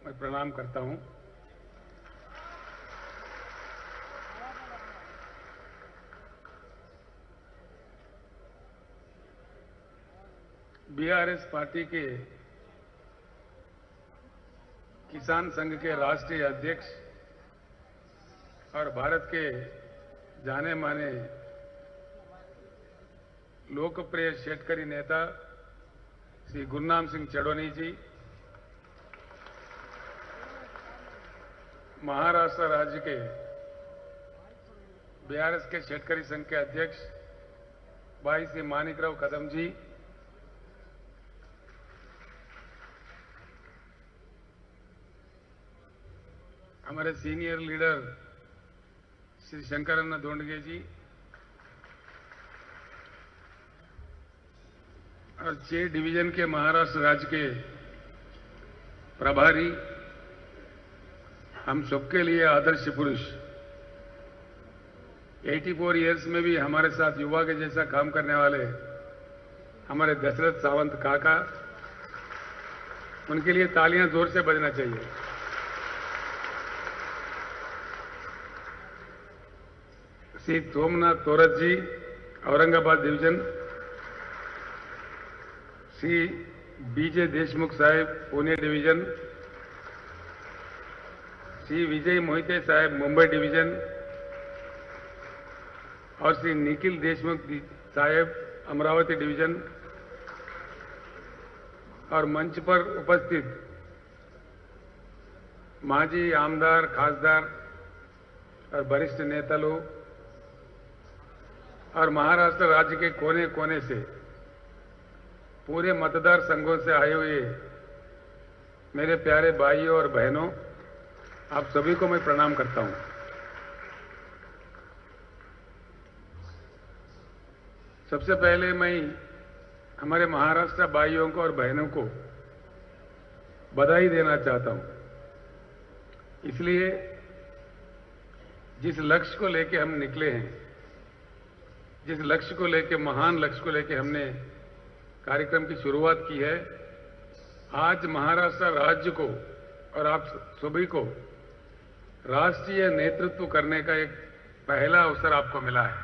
मैं प्रणाम करता हूं। बीआरएस पार्टी के किसान संघ के राष्ट्रीय अध्यक्ष और भारत के जाने माने लोकप्रिय शेतकरी नेता श्री गुरनाम सिंह चढ़ोनी जी, महाराष्ट्र राज्य के बीआरएस के शेतकरी संघ के अध्यक्ष भाई श्री मानिकराव कदम जी, हमारे सीनियर लीडर श्री शंकरन्ना दोंडगे जी और 6 डिवीजन के महाराष्ट्र राज्य के प्रभारी, हम सबके लिए आदर्श पुरुष, 84 इयर्स में भी हमारे साथ युवा के जैसा काम करने वाले हमारे दशरथ सावंत काका, उनके लिए तालियां जोर से बजना चाहिए। श्री सोमनाथ तोरत जी, औरंगाबाद डिवीजन, श्री बीजे देशमुख साहेब, पुणे डिवीजन, श्री विजय मोहिते साहेब, मुंबई डिवीजन और श्री निखिल देशमुख साहेब, अमरावती डिवीजन, और मंच पर उपस्थित माजी आमदार, खासदार और वरिष्ठ नेता लोग और महाराष्ट्र राज्य के कोने कोने से पूरे मतदार संघों से आए हुए मेरे प्यारे भाइयों और बहनों, आप सभी को मैं प्रणाम करता हूं। सबसे पहले मैं हमारे महाराष्ट्र भाइयों को और बहनों को बधाई देना चाहता हूं। इसलिए जिस लक्ष्य को लेकर हम निकले हैं, जिस लक्ष्य को लेकर, महान लक्ष्य को लेकर हमने कार्यक्रम की शुरुआत की है, आज महाराष्ट्र राज्य को और आप सभी को राष्ट्रीय नेतृत्व करने का एक पहला अवसर आपको मिला है।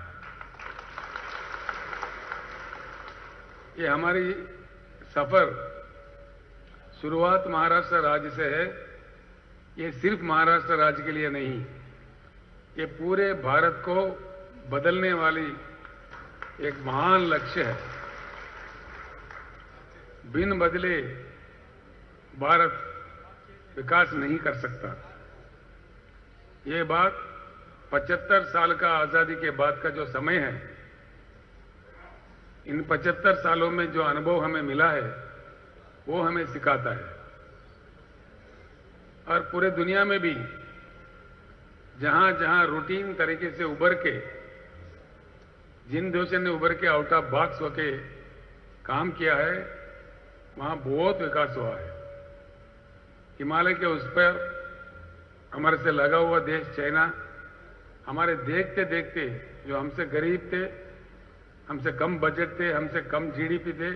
ये हमारी सफर शुरुआत महाराष्ट्र राज्य से है। ये सिर्फ महाराष्ट्र राज्य के लिए नहीं, ये पूरे भारत को बदलने वाली एक महान लक्ष्य है। बिन बदले भारत विकास नहीं कर सकता। ये बात 75 साल का आजादी के बाद का जो समय है, इन 75 सालों में जो अनुभव हमें मिला है वो हमें सिखाता है। और पूरे दुनिया में भी जहां जहां रूटीन तरीके से उभर के, जिन देशों ने उभर के आउट ऑफ बॉक्स होके काम किया है, वहां बहुत विकास हुआ है। हिमालय के उस पर हमारे से लगा हुआ देश चाइना, हमारे देखते देखते जो हमसे गरीब थे, हमसे कम बजट थे, हमसे कम जीडीपी थे,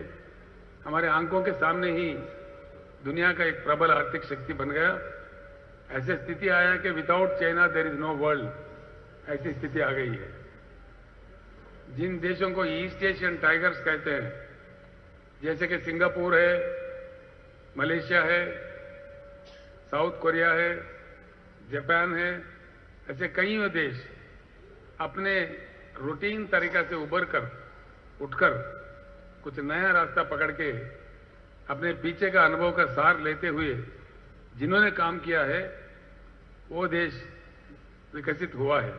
हमारे आंखों के सामने ही दुनिया का एक प्रबल आर्थिक शक्ति बन गया। ऐसी स्थिति आया कि without China there is no world, ऐसी स्थिति आ गई है। जिन देशों को ईस्ट एशियन टाइगर्स कहते हैं, जैसे कि सिंगापुर है, मलेशिया है, साउथ कोरिया है, जापान है, ऐसे कई देश अपने रूटीन तरीका से उठकर कुछ नया रास्ता पकड़ के अपने पीछे का अनुभव का सार लेते हुए जिन्होंने काम किया है, वो देश विकसित हुआ है।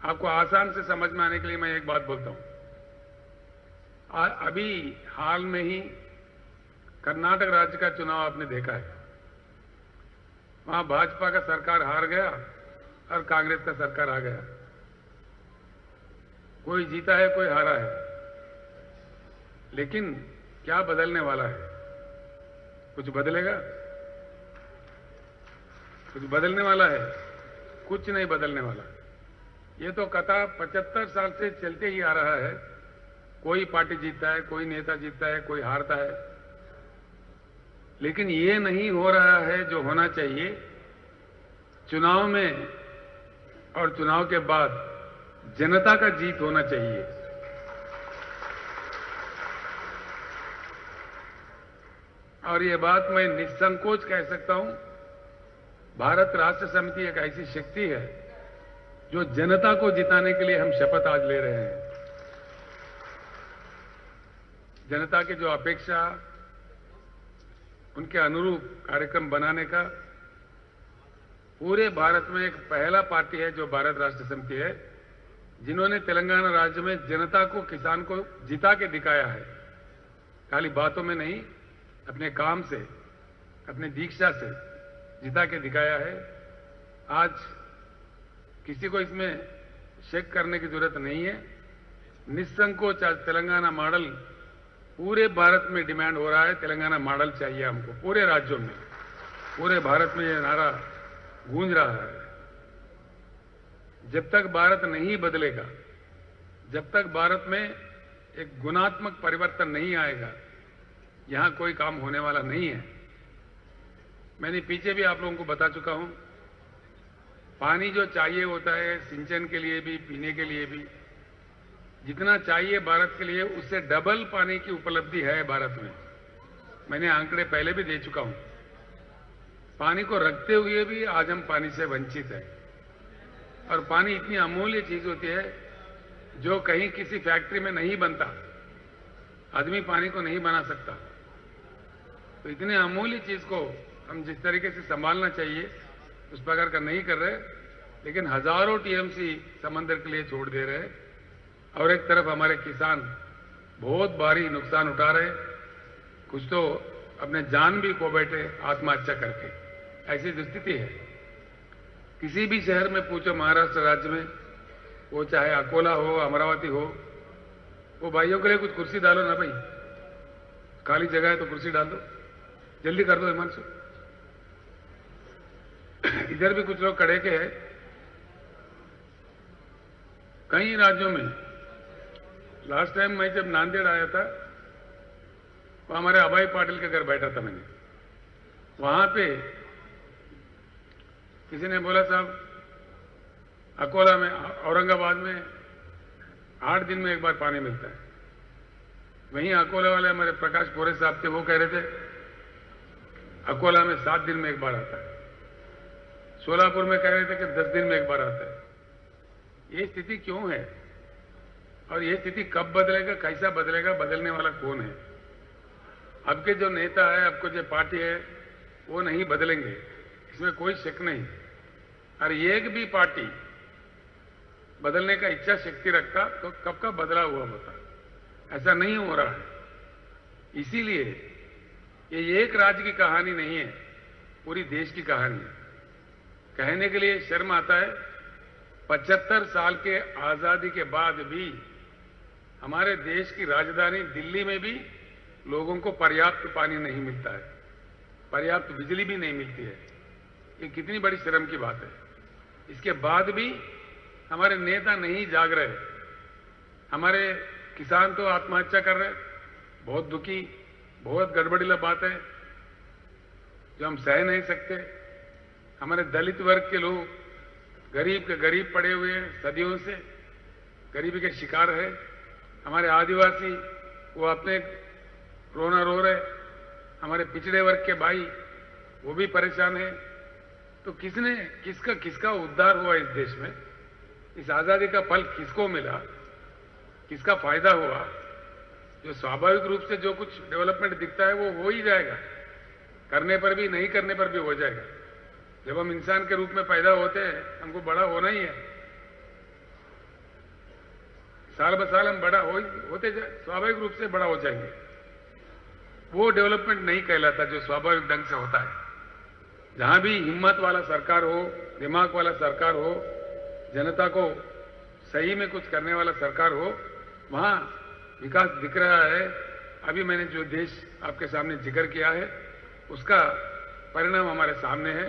आपको आसान से समझ में आने के लिए मैं एक बात बोलता हूं। अभी हाल में ही कर्नाटक राज्य का चुनाव आपने देखा है। वहां भाजपा का सरकार हार गया और कांग्रेस का सरकार आ गया। कोई जीता है, कोई हारा है, लेकिन क्या बदलने वाला है? कुछ बदलेगा? कुछ बदलने वाला है? कुछ नहीं बदलने वाला। ये तो कथा 75 साल से चलते ही आ रहा है। कोई पार्टी जीतता है, कोई नेता जीतता है, कोई हारता है। लेकिन ये नहीं हो रहा है जो होना चाहिए। चुनाव में और चुनाव के बाद जनता का जीत होना चाहिए। और ये बात मैं निसंकोच कह सकता हूं, भारत राष्ट्र समिति एक ऐसी शक्ति है जो जनता को जिताने के लिए हम शपथ आज ले रहे हैं। जनता की जो अपेक्षा, उनके अनुरूप कार्यक्रम बनाने का पूरे भारत में एक पहला पार्टी है जो भारत राष्ट्र समिति है, जिन्होंने तेलंगाना राज्य में जनता को, किसान को जिता के दिखाया है। खाली बातों में नहीं, अपने काम से, अपने दीक्षा से जिता के दिखाया है। आज किसी को इसमें शक करने की जरूरत नहीं है। निसंकोच आज तेलंगाना मॉडल पूरे भारत में डिमांड हो रहा है। तेलंगाना मॉडल चाहिए हमको, पूरे राज्यों में, पूरे भारत में यह नारा गूंज रहा है। जब तक भारत नहीं बदलेगा, जब तक भारत में एक गुणात्मक परिवर्तन नहीं आएगा, यहां कोई काम होने वाला नहीं है। मैंने पीछे भी आप लोगों को बता चुका हूं, पानी जो चाहिए होता है सिंचन के लिए भी, पीने के लिए भी, जितना चाहिए भारत के लिए उससे डबल पानी की उपलब्धि है भारत में। मैंने आंकड़े पहले भी दे चुका हूं। पानी को रखते हुए भी आज हम पानी से वंचित हैं। और पानी इतनी अमूल्य चीज होती है जो कहीं किसी फैक्ट्री में नहीं बनता। आदमी पानी को नहीं बना सकता। तो इतने अमूल्य चीज को हम जिस तरीके से संभालना चाहिए उस प्रकार का नहीं कर रहे, लेकिन हजारों टीएमसी समंदर के लिए छोड़ दे रहे हैं। और एक तरफ हमारे किसान बहुत भारी नुकसान उठा रहे, कुछ तो अपने जान भी खो बैठे आत्महत्या करके। ऐसी स्थिति है। किसी भी शहर में पूछो महाराष्ट्र राज्य में, वो चाहे अकोला हो, अमरावती हो, वो भाइयों के लिए कुछ कुर्सी डालो ना भाई, खाली जगह है तो कुर्सी डाल दो, जल्दी कर दो हिमांशु। इधर भी कुछ लोग खड़े के हैं। कई राज्यों में, लास्ट टाइम मैं जब नांदेड़ आया था, तो हमारे अभय पाटिल के घर बैठा था मैंने। वहां पे किसी ने बोला साहब अकोला में, औरंगाबाद में 8 दिन में एक बार पानी मिलता है। वहीं अकोला वाले हमारे प्रकाश पोरे साहब थे, वो कह रहे थे अकोला में 7 दिन में एक बार आता है। सोलापुर में कह रहे थे कि 10 दिन में एक बार आता है। ये स्थिति क्यों है और ये स्थिति कब बदलेगा, कैसा बदलेगा, बदलने वाला कौन है? अब के जो नेता है, अब को जो पार्टी है, वो नहीं बदलेंगे, इसमें कोई शक नहीं। और एक भी पार्टी बदलने का इच्छा शक्ति रखता तो कब का बदला हुआ होता। ऐसा नहीं हो रहा है। इसीलिए ये एक राज्य की कहानी नहीं है, पूरी देश की कहानी है। कहने के लिए शर्म आता है, 75 साल के आजादी के बाद भी हमारे देश की राजधानी दिल्ली में भी लोगों को पर्याप्त पानी नहीं मिलता है, पर्याप्त बिजली भी नहीं मिलती है। ये कितनी बड़ी शर्म की बात है। इसके बाद भी हमारे नेता नहीं जाग रहे। हमारे किसान तो आत्महत्या कर रहे, बहुत दुखी, बहुत गड़बड़ीला बात है जो हम सह नहीं सकते। हमारे दलित वर्ग के लोग गरीब के गरीब पड़े हुए हैं, सदियों से गरीबी के शिकार है। हमारे आदिवासी वो अपने रोना रो रहे, हमारे पिछड़े वर्ग के भाई वो भी परेशान है। तो किसका उद्धार हुआ इस देश में? इस आजादी का फल किसको मिला, किसका फायदा हुआ? जो स्वाभाविक रूप से जो कुछ डेवलपमेंट दिखता है वो हो ही जाएगा, करने पर भी, नहीं करने पर भी हो जाएगा। जब हम इंसान के रूप में पैदा होते हैं, हमको बड़ा होना ही है। साल ब साल हम बड़ा होते जाए, स्वाभाविक रूप से बड़ा हो जाएंगे। वो डेवलपमेंट नहीं कहलाता जो स्वाभाविक ढंग से होता है। जहां भी हिम्मत वाला सरकार हो, दिमाग वाला सरकार हो, जनता को सही में कुछ करने वाला सरकार हो, वहां विकास दिख रहा है। अभी मैंने जो देश आपके सामने जिक्र किया है उसका परिणाम हमारे सामने है,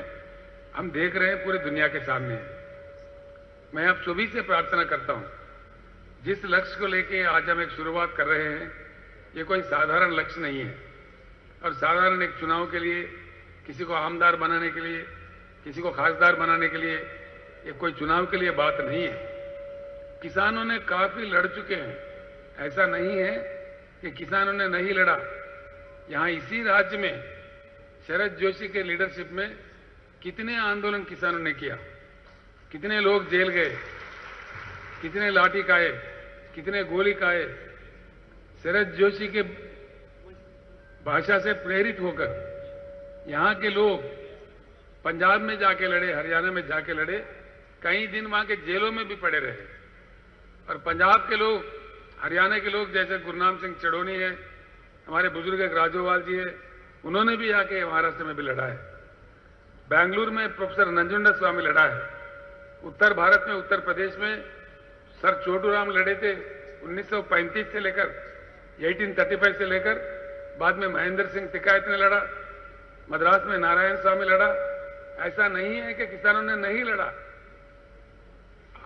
हम देख रहे हैं, पूरी दुनिया के सामने है। मैं आप सभी से प्रार्थना करता हूं, जिस लक्ष्य को लेके आज हम एक शुरुआत कर रहे हैं, ये कोई साधारण लक्ष्य नहीं है और साधारण एक चुनाव के लिए, किसी को आमदार बनाने के लिए, किसी को खासदार बनाने के लिए, ये कोई चुनाव के लिए बात नहीं है। किसानों ने काफी लड़ चुके हैं, ऐसा नहीं है कि किसानों ने नहीं लड़ा। यहां इसी राज्य में शरद जोशी के लीडरशिप में कितने आंदोलन किसानों ने किया, कितने लोग जेल गए, कितने लाठी खाए, कितने गोली खाए। शरद जोशी के भाषा से प्रेरित होकर यहां के लोग पंजाब में जाके लड़े, हरियाणा में जाके लड़े, कई दिन वहां के जेलों में भी पड़े रहे। और पंजाब के लोग, हरियाणा के लोग जैसे गुरनाम सिंह चड़ोनी है, हमारे बुजुर्ग एक राजोवाल जी है, उन्होंने भी आके महाराष्ट्र में भी लड़ा है। बेंगलुरु में प्रोफेसर नंजुंडा स्वामी लड़ा है। उत्तर भारत में, उत्तर प्रदेश में सर चोटूराम लड़े थे 1935 से लेकर 1835 से लेकर, बाद में महेंद्र सिंह टिकायत ने लड़ा, मद्रास में नारायण स्वामी लड़ा। ऐसा नहीं है कि किसानों ने नहीं लड़ा।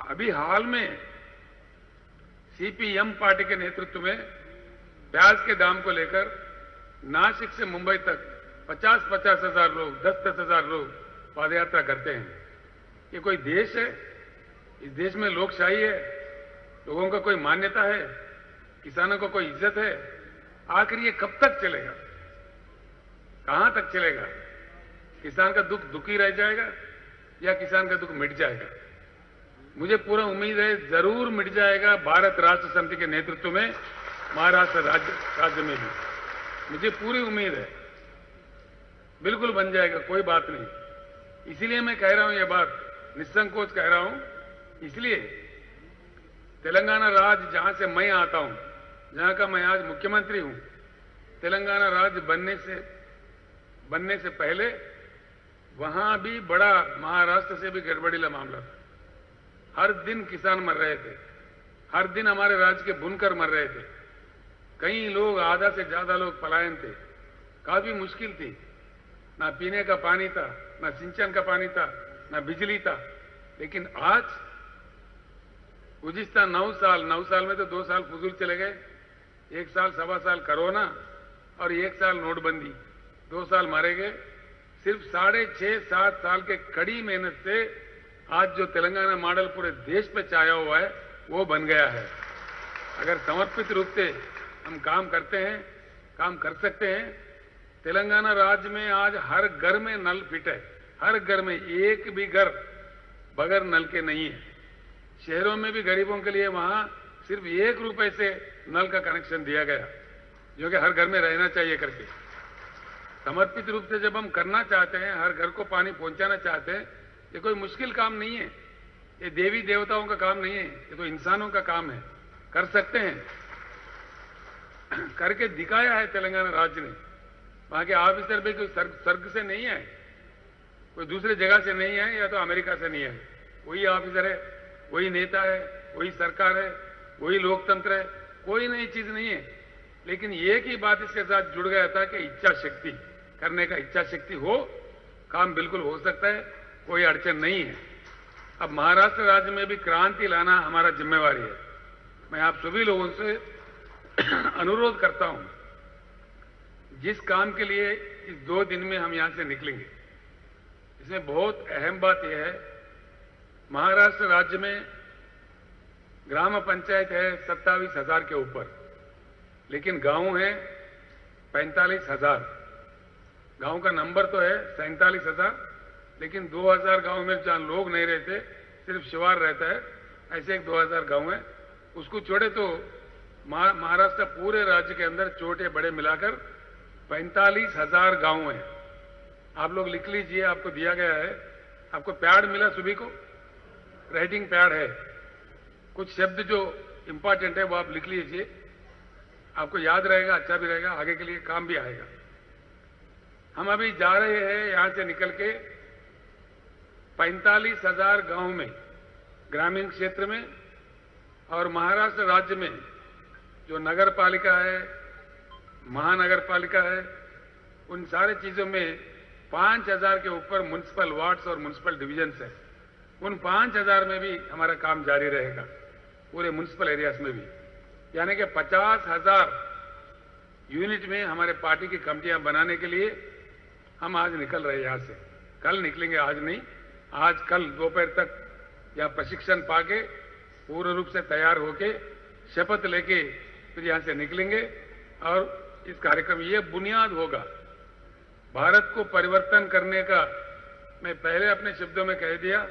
अभी हाल में सीपीएम पार्टी के नेतृत्व में प्याज के दाम को लेकर नासिक से मुंबई तक 50-50 हजार लोग, 10-10 हजार लोग पदयात्रा करते हैं। ये कोई देश है? इस देश में लोकशाही है? लोगों का कोई मान्यता है? किसानों को कोई इज्जत है? आखिर ये कब तक चलेगा? कहां तक चलेगा? किसान का दुख दुखी रह जाएगा या किसान का दुख मिट जाएगा? मुझे पूरा उम्मीद है जरूर मिट जाएगा। भारत राष्ट्र समिति के नेतृत्व में महाराष्ट्र राज्य में भी मुझे पूरी उम्मीद है, बिल्कुल बन जाएगा, कोई बात नहीं। इसीलिए मैं कह रहा हूं, ये बात निसंकोच कह रहा हूं। इसलिए तेलंगाना राज्य जहां से मैं आता हूं, जहां का मैं आज मुख्यमंत्री हूं, तेलंगाना राज्य बनने से पहले वहां भी बड़ा महाराष्ट्र से भी गड़बड़ीला मामला था। हर दिन किसान मर रहे थे, हर दिन हमारे राज्य के बुनकर मर रहे थे। कई लोग, आधा से ज्यादा लोग पलायन थे। काफी मुश्किल थी, ना पीने का पानी था, ना सिंचन का पानी था, ना बिजली था। लेकिन आज गुज़िश्ता 9 साल में तो 2 साल फजूल चले गए, 1 साल, 1.25 साल कोरोना और 1 साल नोटबंदी, 2 साल मारे गए। सिर्फ 6.5-7 साल के कड़ी मेहनत से आज जो तेलंगाना मॉडल पूरे देश पे छाया हुआ है वो बन गया है। अगर समर्पित रूप से हम काम करते हैं, काम कर सकते हैं। तेलंगाना राज्य में आज हर घर में नल फिट है, हर घर में, एक भी घर बगैर नल के नहीं है। शहरों में भी गरीबों के लिए वहां सिर्फ 1 रुपए से नल का कनेक्शन दिया गया, जो कि हर घर में रहना चाहिए करके। समर्पित रूप से जब हम करना चाहते हैं, हर घर को पानी पहुंचाना चाहते हैं, ये कोई मुश्किल काम नहीं है, ये देवी देवताओं का काम नहीं है, ये तो इंसानों का काम है। कर सकते हैं, करके दिखाया है तेलंगाना राज्य ने। वहां के ऑफिसर भी कोई स्वर्ग से नहीं है, कोई दूसरे जगह से नहीं है, या तो अमेरिका से नहीं है। वही ऑफिसर है, वही नेता है, वही सरकार है, वही लोकतंत्र है, कोई नई चीज नहीं है। लेकिन एक ही बात इसके साथ जुड़ गया था कि इच्छा शक्ति, करने का इच्छा शक्ति हो, काम बिल्कुल हो सकता है, कोई अड़चन नहीं है। अब महाराष्ट्र राज्य में भी क्रांति लाना हमारा जिम्मेवारी है। मैं आप सभी लोगों से अनुरोध करता हूं, जिस काम के लिए इस 2 दिन में हम यहां से निकलेंगे, इसमें बहुत अहम बात यह है, महाराष्ट्र राज्य में ग्राम पंचायत है 27,000 के ऊपर, लेकिन गांव है 45,000। गांव का नंबर तो है 47,000, लेकिन 2,000 गांव में जहां लोग नहीं रहते, सिर्फ शिवार रहता है, ऐसे एक 2,000 गांव है। उसको छोड़े तो महाराष्ट्र पूरे राज्य के अंदर छोटे बड़े मिलाकर 45,000 गांव हैं। आप लोग लिख लीजिए, आपको दिया गया है, आपको पैड मिला, सभी को राइटिंग पैड है। कुछ शब्द जो इंपॉर्टेंट है वो आप लिख लीजिए, आपको याद रहेगा, अच्छा भी रहेगा, आगे के लिए काम भी आएगा। हम अभी जा रहे हैं यहां से निकल के 45,000 गांव में, ग्रामीण क्षेत्र में, और महाराष्ट्र राज्य में जो नगर पालिका है, महानगर पालिका है, उन सारे चीजों में 5,000 के ऊपर म्युनिसिपल वार्ड्स और म्युनिसिपल डिविजन्स है। उन 5,000 में भी हमारा काम जारी रहेगा, पूरे म्युनिसिपल एरियाज में भी। यानी कि 50,000 यूनिट में हमारे पार्टी की कमेटियां बनाने के लिए हम आज निकल रहे हैं यहां से। कल निकलेंगे, आज नहीं। आज कल दोपहर तक यहाँ प्रशिक्षण पाके पूर्ण रूप से तैयार होके शपथ लेके फिर यहां से निकलेंगे। और इस कार्यक्रम ये बुनियाद होगा भारत को परिवर्तन करने का। मैं पहले अपने शब्दों में कह दिया,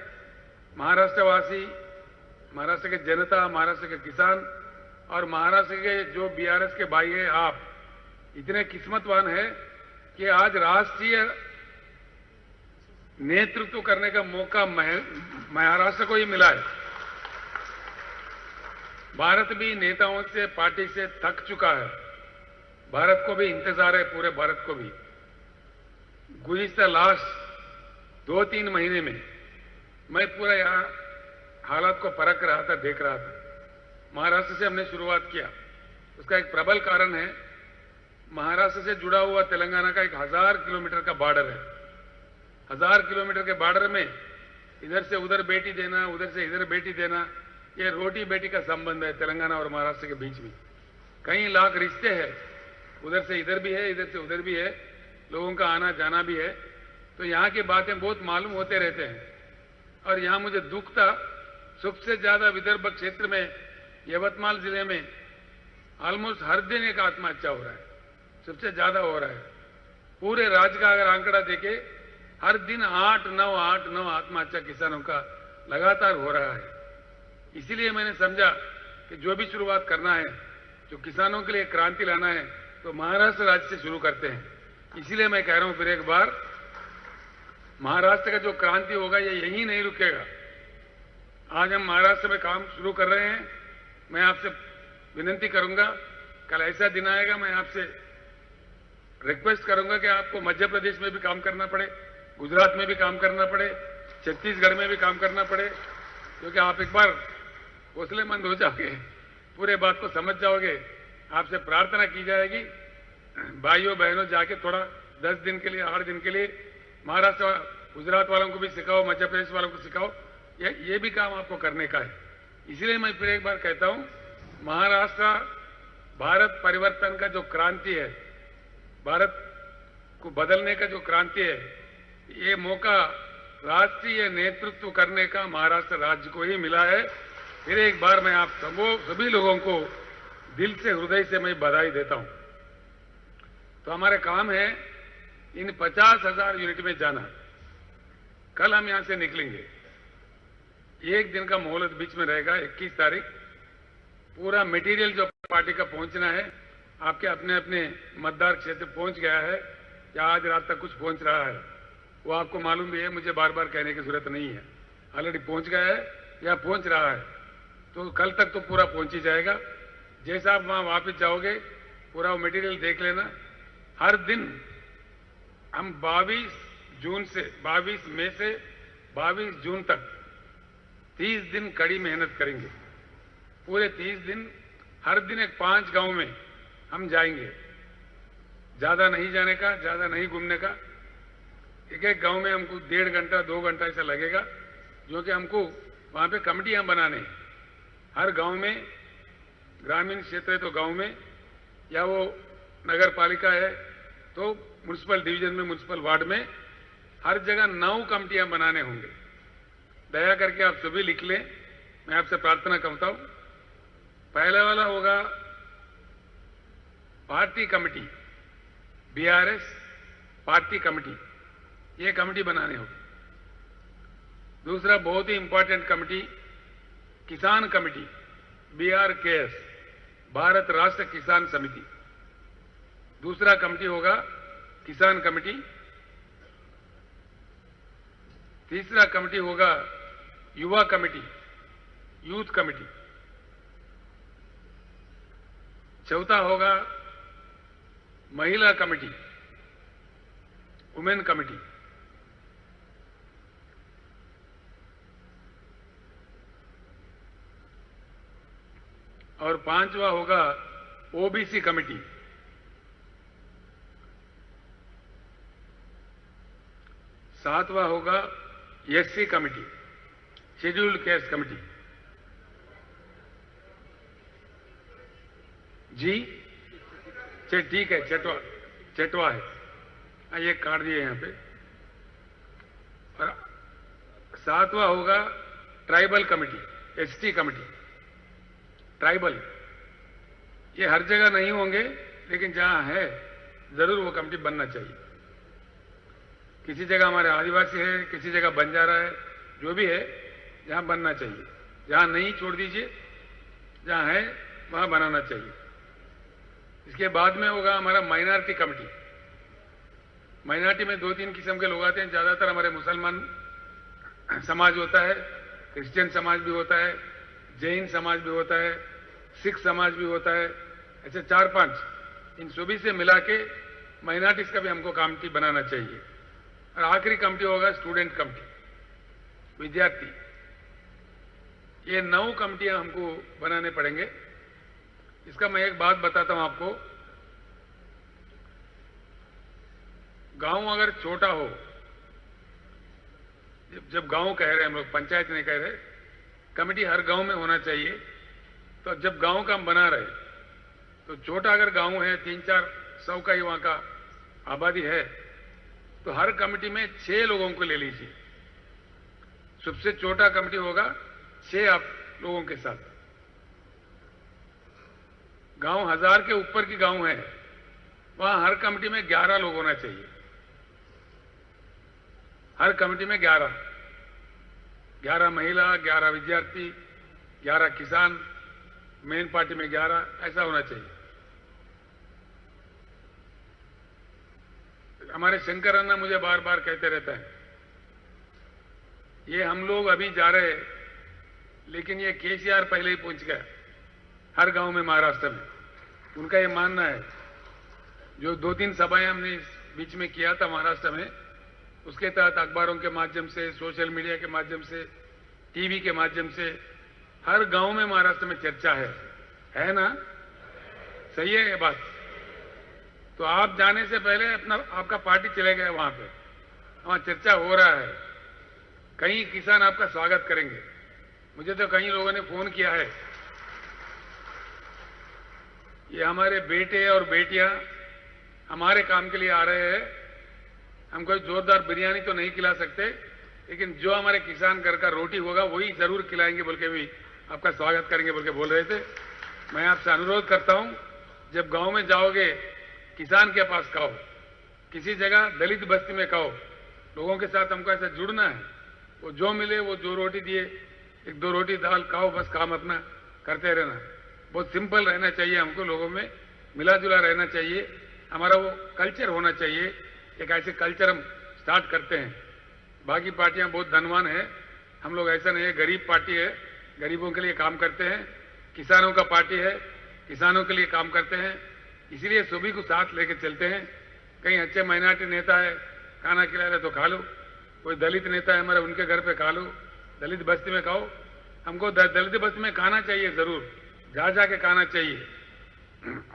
महाराष्ट्रवासी, महाराष्ट्र के जनता, महाराष्ट्र के किसान और महाराष्ट्र के जो बीआरएस के भाई हैं, आप इतने किस्मतवान हैं कि आज राष्ट्रीय नेतृत्व करने का मौका महाराष्ट्र को ही मिला है। भारत भी नेताओं से, पार्टी से थक चुका है। भारत को भी इंतजार है, पूरे भारत को भी। गुज़िश्ता लास्ट 2-3 महीने में मैं पूरा यहां हालात को परख रहा था, देख रहा था। महाराष्ट्र से हमने शुरुआत किया। उसका एक प्रबल कारण है, महाराष्ट्र से जुड़ा हुआ तेलंगाना का एक 1000 किलोमीटर का बॉर्डर है। 1000 किलोमीटर के बॉर्डर में इधर से उधर बेटी देना, उधर से इधर बेटी देना, ये रोटी बेटी का संबंध है तेलंगाना और महाराष्ट्र के बीच में। कई लाख रिश्ते हैं, उधर से इधर भी है, इधर से उधर भी है, लोगों का आना जाना भी है। तो यहाँ की बातें बहुत मालूम होते रहते हैं। और यहाँ मुझे दुख था, सबसे ज्यादा विदर्भ क्षेत्र में, यवतमाल जिले में ऑलमोस्ट हर दिन एक आत्महत्या हो रहा है, सबसे ज्यादा हो रहा है। पूरे राज्य का अगर आंकड़ा देखे, हर दिन 8-9 आत्महत्या किसानों का लगातार हो रहा है। इसीलिए मैंने समझा कि जो भी शुरुआत करना है, जो किसानों के लिए क्रांति लाना है, तो महाराष्ट्र राज्य से शुरू करते हैं। इसीलिए मैं कह रहा हूं फिर एक बार, महाराष्ट्र का जो क्रांति होगा ये यहीं नहीं रुकेगा। आज हम महाराष्ट्र में काम शुरू कर रहे हैं। मैं आपसे विनती करूंगा, कल ऐसा दिन आएगा मैं आपसे रिक्वेस्ट करूंगा कि आपको मध्य प्रदेश में भी काम करना पड़े, गुजरात में भी काम करना पड़े, छत्तीसगढ़ में भी काम करना पड़े, क्योंकि आप एक बार हौसलेमंद हो जाओगे, पूरे बात को समझ जाओगे। आपसे प्रार्थना की जाएगी, भाइयों बहनों जाके थोड़ा 10 दिन के लिए, 8 दिन के लिए महाराष्ट्र, गुजरात वालों को भी सिखाओ, मध्य प्रदेश वालों को सिखाओ। ये भी काम आपको करने का है। इसलिए मैं फिर एक बार कहता हूं, महाराष्ट्र भारत परिवर्तन का जो क्रांति है, भारत को बदलने का जो क्रांति है, ये मौका राष्ट्रीय नेतृत्व करने का महाराष्ट्र राज्य को ही मिला है। फिर एक बार मैं आप सभी लोगों को दिल से, हृदय से मैं बधाई देता हूं। तो हमारे काम है इन 50,000 यूनिट में जाना। कल हम यहां से निकलेंगे, एक दिन का मोहलत बीच में रहेगा। 21 तारीख पूरा मटेरियल जो पार्टी का पहुंचना है, आपके अपने अपने मतदार क्षेत्र पहुंच गया है या आज रात तक कुछ पहुंच रहा है, वो आपको मालूम भी है, मुझे बार बार कहने की जरूरत नहीं है। ऑलरेडी पहुंच गया है या पहुंच रहा है, तो कल तक तो पूरा पहुंच ही जाएगा। जैसा आप वहां वापस जाओगे, पूरा वो मटेरियल देख लेना। हर दिन हम 22 मई से 22 जून तक 30 दिन कड़ी मेहनत करेंगे। पूरे 30 दिन, हर दिन एक 5 गांव में हम जाएंगे। ज्यादा नहीं जाने का, ज्यादा नहीं घूमने का। एक गांव में हमको 1.5 घंटा 2 घंटा ऐसा लगेगा, जो कि हमको वहां पे कमेटियां बनाने हैं। हर गांव में, ग्रामीण क्षेत्र है तो गांव में, या वो नगर पालिका है तो म्युनिसिपल डिवीजन में, म्युनिसिपल वार्ड में, हर जगह 9 कमेटियां बनाने होंगे। दया करके आप सभी लिख लें, मैं आपसे प्रार्थना करता हूं। पहले वाला होगा party committee, BRS party committee, ये कमेटी बनाने होगी। दूसरा बहुत ही इंपॉर्टेंट कमेटी, किसान कमेटी, BRKS, भारत राष्ट्र किसान समिति। दूसरा कमेटी होगा किसान कमेटी। तीसरा कमेटी होगा युवा कमेटी, यूथ कमेटी। चौथा होगा महिला कमेटी, वुमेन कमेटी। और 5वां होगा ओबीसी कमेटी। 7वां होगा SC committee, scheduled caste committee. जी ठीक है, चटवा है। ये काट दिए यहाँ पे। और 7वां होगा tribal committee, ST committee. Tribal ये हर जगह नहीं होंगे, लेकिन जहां है जरूर वो कमेटी बनना चाहिए। किसी जगह हमारे आदिवासी है, किसी जगह बंजारा है, जो भी है जहां बनना चाहिए। जहां नहीं छोड़ दीजिए, जहां है वहां बनाना चाहिए। इसके बाद में होगा हमारा माइनॉरिटी कमेटी। माइनॉरिटी में 2-3 किस्म के लोग आते हैं। ज्यादातर हमारे मुसलमान समाज होता है, क्रिश्चियन समाज भी होता है, जैन समाज भी होता है, सिख समाज भी होता है। ऐसे 4-5 इन सभी से मिला के माइनॉरिटीज का भी हमको कमेटी बनाना चाहिए। और आखिरी कमेटी होगा स्टूडेंट कमेटी, विद्यार्थी। ये 9 कमेटियां हमको बनाने पड़ेंगे। इसका मैं एक बात बताता हूं आपको। गांव अगर छोटा हो, जब गांव कह रहे हैं हम लोग, पंचायत नहीं कह रहे, कमेटी हर गांव में होना चाहिए। तो जब गांव का हम बना रहे, तो छोटा अगर गांव है, 300-400 का ही वहां का आबादी है, तो हर कमेटी में 6 लोगों को ले लीजिए। सबसे छोटा कमेटी होगा 6 आप लोगों के साथ। गांव 1000 के ऊपर की गांव है, वहां हर कमेटी में 11 लोग होना चाहिए। हर कमेटी में 11 महिला, 11 विद्यार्थी, 11 किसान, मेन पार्टी में 11, ऐसा होना चाहिए। हमारे शंकर अन्ना मुझे बार बार कहते रहता है, ये हम लोग अभी जा रहे हैं, लेकिन ये केसीआर पहले ही पहुंच गया हर गांव में महाराष्ट्र में। उनका ये मानना है। जो 2-3 सभाएं हमने इस बीच में किया था महाराष्ट्र में, उसके तहत अखबारों के माध्यम से, सोशल मीडिया के माध्यम से, टीवी के माध्यम से हर गांव में महाराष्ट्र में चर्चा है ना? सही है ये बात? तो आप जाने से पहले आपका पार्टी चले गए वहां पे, वहां चर्चा हो रहा है। कई किसान आपका स्वागत करेंगे। मुझे तो कई लोगों ने फोन किया है, ये हमारे बेटे और बेटियां हमारे काम के लिए आ रहे हैं। हम कोई जोरदार बिरयानी तो नहीं खिला सकते, लेकिन जो हमारे किसान घर का रोटी होगा वही जरूर खिलाएंगे बोल के भी आपका स्वागत करेंगे बोल के बोल रहे थे। मैं आपसे अनुरोध करता हूं, जब गांव में जाओगे किसान के पास खाओ, किसी जगह दलित बस्ती में खाओ। लोगों के साथ हमको ऐसा जुड़ना है। वो जो मिले वो जो रोटी दिए, 1-2 रोटी दाल खाओ, बस काम अपना करते रहना। बहुत सिंपल रहना चाहिए हमको, लोगों में मिला जुला रहना चाहिए। हमारा वो कल्चर होना चाहिए। एक ऐसे कल्चर हम स्टार्ट करते हैं। बाकी पार्टियां बहुत धनवान है, हम लोग ऐसा नहीं है। गरीब पार्टी है, गरीबों के लिए काम करते हैं। किसानों का पार्टी है, किसानों के लिए काम करते हैं। इसीलिए सभी को साथ लेके चलते हैं। कहीं अच्छे माइनॉरिटी नेता है, खाना खिला रहे तो खा लो। कोई दलित नेता है हमारे, उनके घर पे खा लो। दलित बस्ती में खाओ। हमको दलित बस्ती में खाना चाहिए, जरूर जा के खाना चाहिए।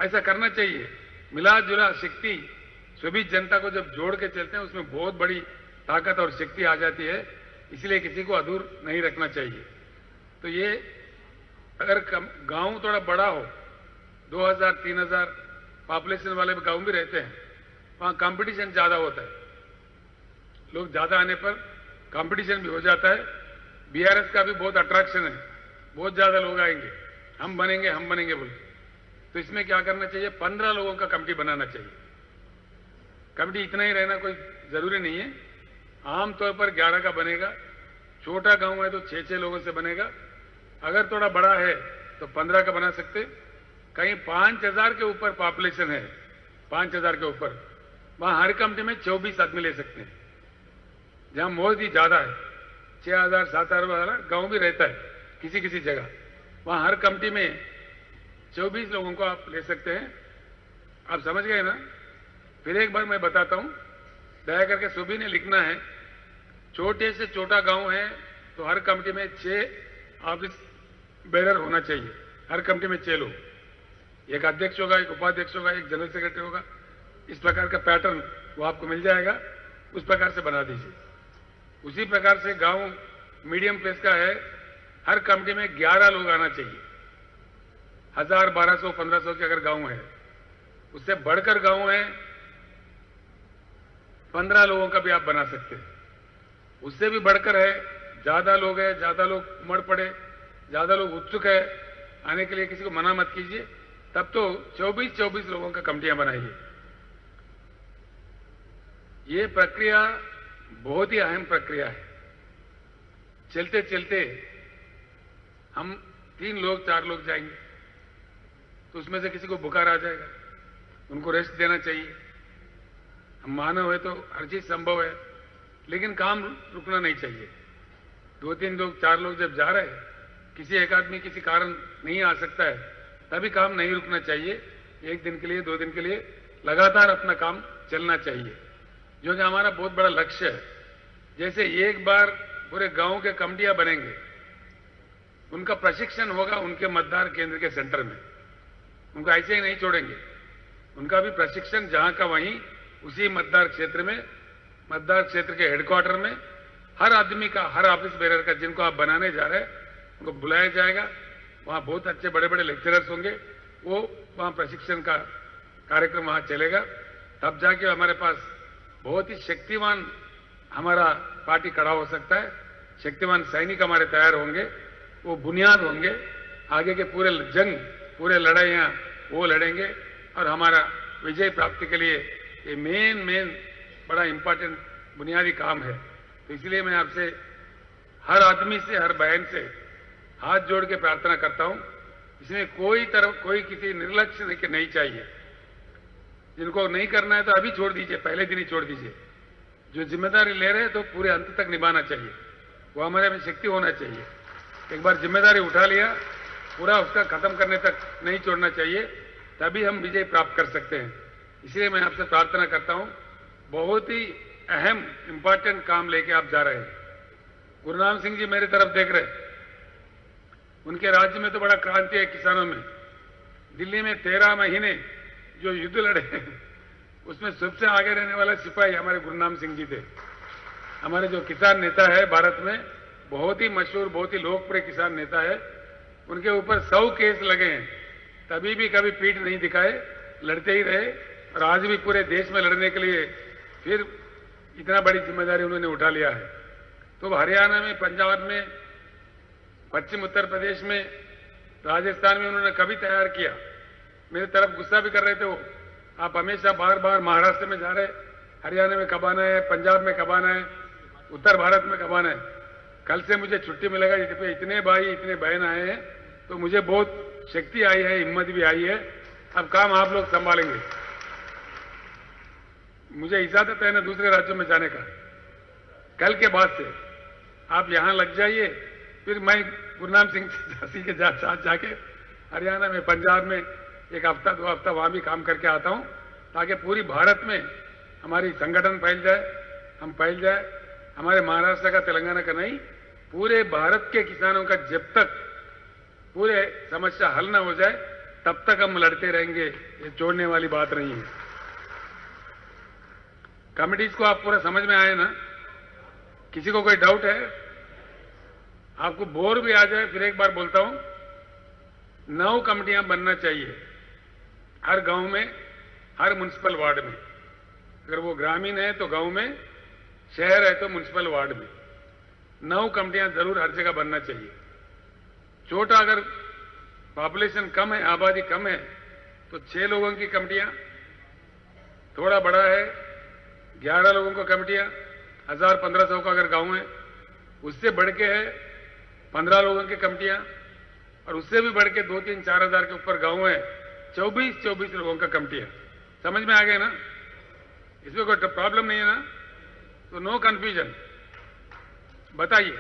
ऐसा करना चाहिए। मिला जुला शक्ति सभी जनता को जब जोड़ के चलते हैं, उसमें बहुत बड़ी ताकत और शक्ति आ जाती है। इसलिए किसी को अधूर नहीं रखना चाहिए। तो ये अगर गांव थोड़ा बड़ा हो, 2000-3000 पॉपुलेशन वाले गांव भी रहते हैं, वहां कंपटीशन ज्यादा होता है। लोग ज्यादा आने पर कंपटीशन भी हो जाता है। बीआरएस का भी बहुत अट्रैक्शन है, बहुत ज्यादा लोग आएंगे, हम बनेंगे बोल। तो इसमें क्या करना चाहिए, 15 लोगों का कमेटी बनाना चाहिए। कमेटी इतना ही रहना कोई जरूरी नहीं है। आमतौर पर 11 का बनेगा। छोटा गांव है तो 6-6 लोगों से बनेगा। अगर थोड़ा बड़ा है तो 15 का बना सकते। कहीं 5000 के ऊपर पॉपुलेशन है, 5000 के ऊपर, वहां हर कमेटी में 24 आदमी ले सकते हैं। जहां मौज ज्यादा है, 6000-7000 वाला गांव भी रहता है किसी किसी जगह, वहां हर कमेटी में 24 लोगों को आप ले सकते हैं। आप समझ गए ना? फिर एक बार मैं बताता हूं, दया करके सभी ने लिखना है। छोटे से छोटा गांव है तो हर कमेटी में 6 ऑफिस बेरर होना चाहिए। हर कमेटी में 6 लोग, एक अध्यक्ष होगा, एक उपाध्यक्ष होगा, एक जनरल सेक्रेटरी होगा। इस प्रकार का पैटर्न वो आपको मिल जाएगा, उस प्रकार से बना दीजिए। उसी प्रकार से गांव मीडियम प्लेस का है, हर कमेटी में 11 लोग आना चाहिए। 1000, 1200, 1500 के अगर गांव है उससे बढ़कर गांव है 15 लोगों का भी आप बना सकते हैं। उससे भी बढ़कर है, ज्यादा लोग हैं, ज्यादा लोग उमड़ पड़े, ज्यादा लोग उत्सुक है आने के लिए, किसी को मना मत कीजिए। तब तो 24 लोगों का कमेटियां बनाइए। ये प्रक्रिया बहुत ही अहम प्रक्रिया है। चलते चलते हम 3 लोग 4 लोग जाएंगे तो उसमें से किसी को बुखार आ जाएगा, उनको रेस्ट देना चाहिए। हम मानव है तो हर चीज संभव है, लेकिन काम रुकना नहीं चाहिए। 2-3 लोग 4 लोग जब जा रहे हैं, किसी एक आदमी किसी कारण नहीं आ सकता है, तभी काम नहीं रुकना चाहिए। 1 दिन के लिए 2 दिन के लिए लगातार अपना काम चलना चाहिए, जो कि हमारा बहुत बड़ा लक्ष्य है। जैसे एक बार पूरे गांव के कमेटियां बनेंगे, उनका प्रशिक्षण होगा उनके मतदान केंद्र के सेंटर में, उनको ऐसे ही नहीं छोड़ेंगे। उनका भी प्रशिक्षण जहां का वहीं उसी मतदान क्षेत्र में, मतदान क्षेत्र के हेडक्वार्टर में हर आदमी का, हर ऑफिस बेरर का, जिनको आप बनाने जा रहे हैं उनको बुलाया जाएगा। वहां बहुत अच्छे बड़े बड़े लेक्चरर्स होंगे, वो वहां प्रशिक्षण का कार्यक्रम वहां चलेगा। तब जाके हमारे पास बहुत ही शक्तिवान हमारा पार्टी खड़ा हो सकता है। शक्तिवान सैनिक हमारे तैयार होंगे, वो बुनियाद होंगे। आगे के पूरे जंग, पूरे लड़ाइयां वो लड़ेंगे और हमारा विजय प्राप्ति के लिए ये मेन बड़ा इंपॉर्टेंट बुनियादी काम है। तो इसलिए मैं आपसे, हर आदमी से, हर बहन से हाथ जोड़ के प्रार्थना करता हूं, इसमें कोई किसी निर्लक्ष्य नहीं चाहिए। जिनको नहीं करना है तो अभी छोड़ दीजिए, पहले दिन ही छोड़ दीजिए। जो जिम्मेदारी ले रहे हैं तो पूरे अंत तक निभाना चाहिए, वो हमारे में शक्ति होना चाहिए। एक बार जिम्मेदारी उठा लिया, पूरा उसका खत्म करने तक नहीं छोड़ना चाहिए, तभी हम विजय प्राप्त कर सकते हैं। इसलिए मैं आपसे प्रार्थना करता हूं, बहुत ही अहम इंपॉर्टेंट काम लेके आप जा रहे हैं। गुरुनाम सिंह जी मेरी तरफ देख रहे हैं, उनके राज्य में तो बड़ा क्रांति है किसानों में। दिल्ली में 13 महीने जो युद्ध लड़े उसमें सबसे आगे रहने वाला सिपाही हमारे गुरुनाम सिंह जी थे। हमारे जो किसान नेता है भारत में, बहुत ही मशहूर, बहुत ही लोकप्रिय किसान नेता है, उनके ऊपर 100 केस लगे हैं, तभी भी कभी पीठ नहीं दिखाए, लड़ते ही रहे। और आज भी पूरे देश में लड़ने के लिए फिर इतना बड़ी जिम्मेदारी उन्होंने उठा लिया है। तो हरियाणा में, पंजाब में, पश्चिम उत्तर प्रदेश में, राजस्थान में उन्होंने कभी तैयार किया। मेरे तरफ गुस्सा भी कर रहे थे वो, आप हमेशा बार बार महाराष्ट्र में जा रहे, हरियाणा में कब आना है, पंजाब में कब आना है, उत्तर भारत में कब आना है। कल से मुझे छुट्टी मिलेगा, इतने भाई इतने बहन आए हैं, तो मुझे बहुत शक्ति आई है, हिम्मत भी आई है। अब काम आप लोग संभालेंगे। मुझे इजाजत है ना दूसरे राज्यों में जाने का, कल के बाद से आप यहां लग जाइए, फिर मैं गुरुनाम सिंह झांसी के साथ जाके हरियाणा में, पंजाब में 1 हफ्ता 2 हफ्ता वहां भी काम करके आता हूं, ताकि पूरी भारत में हमारी संगठन फैल जाए, हम फैल जाए। हमारे महाराष्ट्र का, तेलंगाना का नहीं, पूरे भारत के किसानों का जब तक पूरे समस्या हल न हो जाए तब तक हम लड़ते रहेंगे, ये छोड़ने वाली बात नहीं है। कमिटीज को आप पूरा समझ में आए ना? किसी को कोई डाउट है? आपको बोर भी आ जाए, फिर एक बार बोलता हूं, 9 कमिटियां बनना चाहिए हर गांव में, हर म्युनिसिपल वार्ड में। अगर वो ग्रामीण है तो गांव में, शहर है तो म्युनिसिपल वार्ड में 9 कमिटियां जरूर हर जगह बनना चाहिए। छोटा अगर पॉपुलेशन कम है, आबादी कम है, तो 6 लोगों की कमिटियां, थोड़ा बड़ा है 11 लोगों को कमिटियां, 1000-1500 का अगर गांव है, उससे बढ़ के है 15 लोगों की कमिटियां, और उससे भी बढ़ के 2-3-4 हजार के ऊपर गांव है, 24 लोगों का कमिटियां। समझ में आ गए ना? इसमें कोई प्रॉब्लम नहीं है ना? तो नो कंफ्यूजन। बताइए।